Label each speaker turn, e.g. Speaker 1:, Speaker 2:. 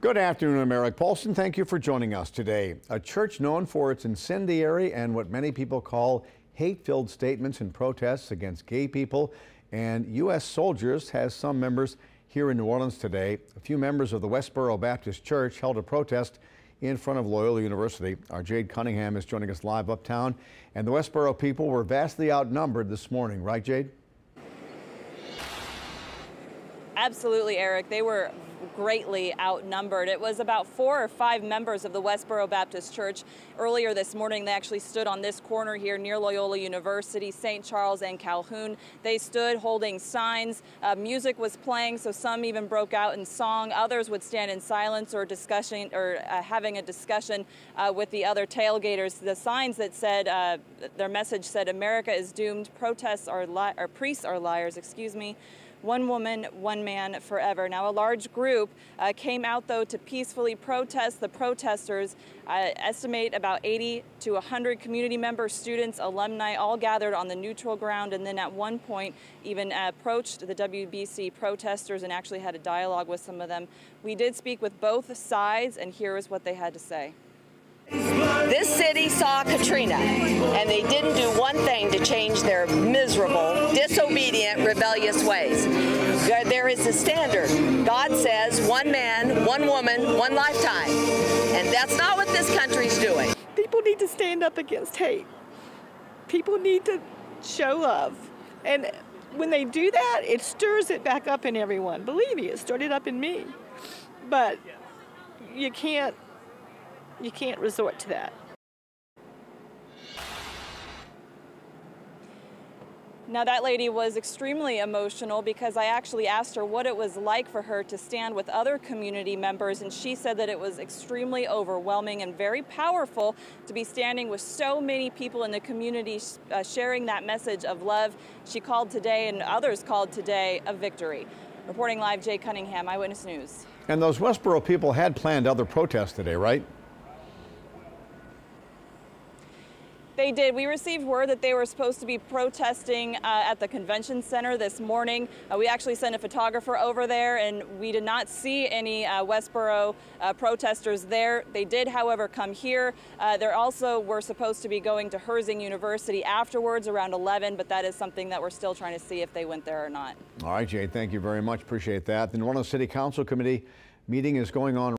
Speaker 1: Good afternoon, I'm Eric Paulson. Thank you for joining us today. A church known for its incendiary and what many people call hate-filled statements and protests against gay people and U.S. soldiers has some members here in New Orleans today. A few members of the Westboro Baptist Church held a protest in front of Loyola University. Our Jade Cunningham is joining us live uptown, and the Westboro people were vastly outnumbered this morning, right, Jade?
Speaker 2: Absolutely, Eric. They were greatly outnumbered. It was about 4 or 5 members of the Westboro Baptist Church. Earlier this morning, they actually stood on this corner here near Loyola University, St. Charles and Calhoun. They stood holding signs. Music was playing, so some even broke out in song. Others would stand in silence or discussion or having a discussion with the other tailgaters. The signs that said, their message said, "America is doomed. Priests are liars, excuse me. One woman, one man, forever." Now, a large group came out, though, to peacefully protest. The protesters estimate about 80 to 100 community members, students, alumni, all gathered on the neutral ground, and then at one point even approached the WBC protesters and actually had a dialogue with some of them. We did speak with both sides, and here is what they had to say.
Speaker 3: This city saw Katrina, and they didn't do one thing to change their miserable, disobedient, rebellious ways. There is a standard. God says one man, one woman, one lifetime, and that's not what this country's doing.
Speaker 4: People need to stand up against hate. People need to show love, and when they do that, it stirs it back up in everyone. Believe me, it stirred it up in me, but you can't resort to that.
Speaker 2: Now, that lady was extremely emotional because I actually asked her what it was like for her to stand with other community members, and she said that it was extremely overwhelming and very powerful to be standing with so many people in the community sharing that message of love. She called today, and others called today, a victory. Reporting live, Jay Cunningham, Eyewitness News.
Speaker 1: And those Westboro people had planned other protests today, right?
Speaker 2: They did. We received word that they were supposed to be protesting at the convention center this morning. We actually sent a photographer over there, and we did not see any Westboro protesters there. They did, however, come here. They also were supposed to be going to Herzing University afterwards around 11, but that is something that we're still trying to see if they went there or not.
Speaker 1: All right, Jade, thank you very much. Appreciate that. The New Orleans City Council Committee meeting is going on